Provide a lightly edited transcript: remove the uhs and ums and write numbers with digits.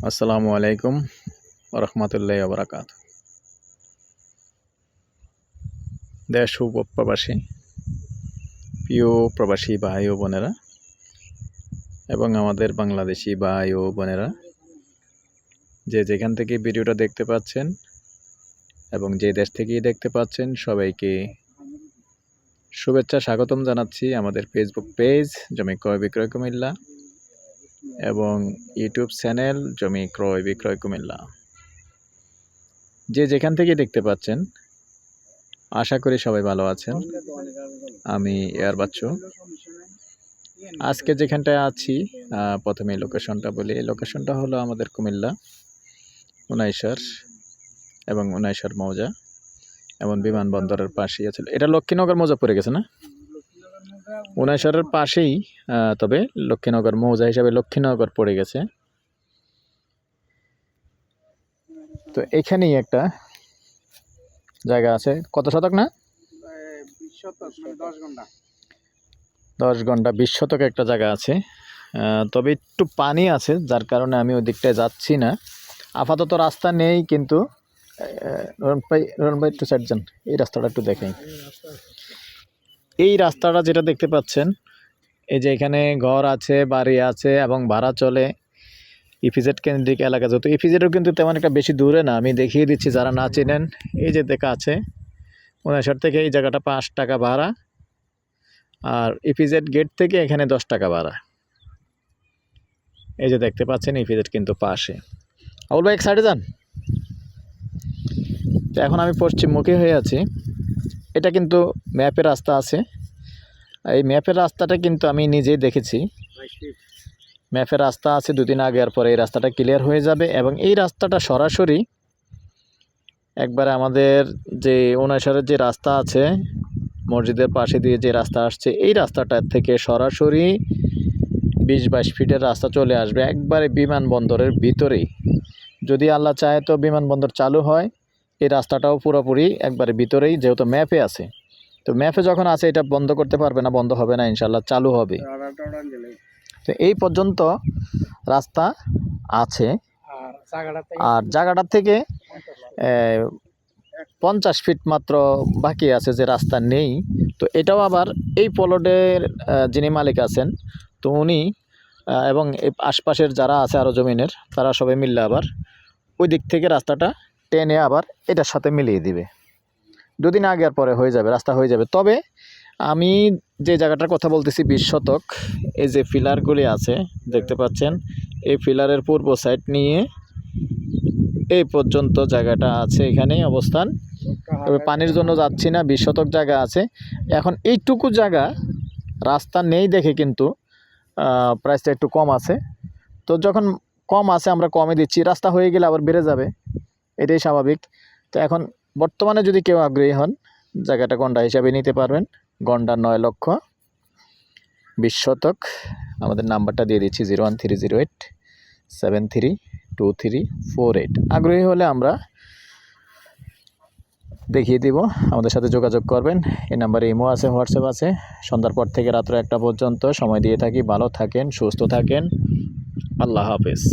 আসসালামু আলাইকুম রহমতুল্লাহ বারাকাত। দেশ ও প্রবাসী প্রিয় প্রবাসী ভাই ও বোনেরা এবং আমাদের বাংলাদেশি ভাই ও বোনেরা যে যেখান থেকে ভিডিওটা দেখতে পাচ্ছেন এবং যে দেশ থেকেই দেখতে পাচ্ছেন সবাইকে শুভেচ্ছা স্বাগতম জানাচ্ছি আমাদের ফেসবুক পেজ জমি ক্রয় বিক্রয় কুমিল্লা এবং ইউটিউব চ্যানেল জমি ক্রয় বিক্রয় কুমিল্লা। যে যেখান থেকে দেখতে পাচ্ছেন আশা করি সবাই ভালো আছেন। আমি এয়ার বাচ্চু। আজকে যেখানটায় আছি প্রথমে লোকেশনটা বলি। লোকেশনটা হলো আমাদের কুমিল্লা উনাইশার এবং উনাইশার মৌজা এবং বিমানবন্দরের পাশেই আছে। এটা লক্ষ্মীনগর মৌজা পড়ে গেছে না? উনাইশারের পাশেই, তবে লক্ষ্মীনগর মৌজা হিসাবে লক্ষ্মীনগর পড়ে গেছে। তো এখানেই একটা জায়গা আছে। কত শতক না? 10 ঘন্টা 20 শতক একটা জায়গা আছে। তবে একটু পানি আছে, যার কারণে আমি ওই দিকটায় যাচ্ছি না। আপাতত রাস্তা নেই, কিন্তু রন ভাই একটু সাইড যান, এই রাস্তাটা একটু দেখেন। এই রাস্তাটা যেটা দেখতে পাচ্ছেন, এই যে এখানে ঘর আছে, বাড়ি আছে এবং ভাড়া চলে। ইপিজেড কেন্দ্রিক এলাকা, যেহেতু ইপিজেডও কিন্তু তেমন একটা বেশি দূরে না। আমি দেখিয়ে দিচ্ছি যারা না চেনেন। এই যে দেখা আছে উনাইশার থেকে এই জায়গাটা 5 টাকা ভাড়া, আর ইপিজেড গেট থেকে এখানে 10 টাকা ভাড়া। এই যে দেখতে পাচ্ছেন ইপিজেড কিন্তু পাশে। আবুল ভাই এক সাইডে যান। তো এখন আমি পশ্চিমমুখী হয়ে আছি। এটা কিন্তু ম্যাপের রাস্তা আছে। এই ম্যাপের রাস্তাটা কিন্তু আমি নিজেই দেখেছি। ম্যাপের রাস্তা আছে, দুদিন আগে, আর পরে এই রাস্তাটা ক্লিয়ার হয়ে যাবে। এবং এই রাস্তাটা সরাসরি একবারে আমাদের যে উনাইশারের যে রাস্তা আছে মসজিদের পাশে দিয়ে যে রাস্তা আসছে, এই রাস্তাটা থেকে সরাসরি 20-22 ফিটের রাস্তা চলে আসবে একবারে বিমানবন্দরের ভিতরেই। যদি আল্লাহ চায় তো বিমানবন্দর চালু হয়, এই রাস্তাটাও পুরোপুরি একবারে ভিতরেই, যেহেতু ম্যাপে আছে। তো ম্যাপে যখন আছে এটা বন্ধ করতে পারবে না, বন্ধ হবে না, ইনশাল্লাহ চালু হবে। তো এই পর্যন্ত রাস্তা আছে। আর জায়গাটার থেকে 50 ফিট মাত্র বাকি আছে যে রাস্তা নেই। তো এটাও আবার এই প্লটের যিনি মালিক আছেন, তো উনি এবং এই আশপাশের যারা আছে আরও জমিনের, তারা সবাই মিললে আবার ওই দিক থেকে রাস্তাটা টেনে আবার এটার সাথে মিলিয়ে দিবে। দুদিন আগে আর পরে হয়ে যাবে, রাস্তা হয়ে যাবে। তবে আমি যে জায়গাটার কথা বলতেছি 20 শতক, এই যে পিলারগুলি আছে দেখতে পাচ্ছেন, এই পিলারের পূর্ব সাইড নিয়ে এই পর্যন্ত জায়গাটা আছে, এখানেই অবস্থান। তবে পানির জন্য যাচ্ছি না, 20 শতক জায়গা আছে। এখন এইটুকু জায়গা রাস্তা নেই দেখে কিন্তু প্রাইসটা একটু কম আছে। তো যখন কম আছে আমরা কমে দিচ্ছি, রাস্তা হয়ে গেলে আবার বেড়ে যাবে, এটাই স্বাভাবিক। তো এখন বর্তমানে যদি কেউ আগ্রহী হন, জায়গাটা গন্ডা হিসাবে নিতে পারবেন। গন্ডা 9 লক্ষ 20 শতক। আমাদের নাম্বারটা দিয়ে দিচ্ছি 01308 732348। আগ্রহী হলে আমরা দেখিয়ে দিব, আমাদের সাথে যোগাযোগ করবেন। এই নাম্বারে ইমো আছে, হোয়াটসঅ্যাপ আছে। সন্ধ্যার পর থেকে রাত্র 1টা পর্যন্ত সময় দিয়ে থাকি। ভালো থাকেন, সুস্থ থাকেন। আল্লাহ হাফেজ।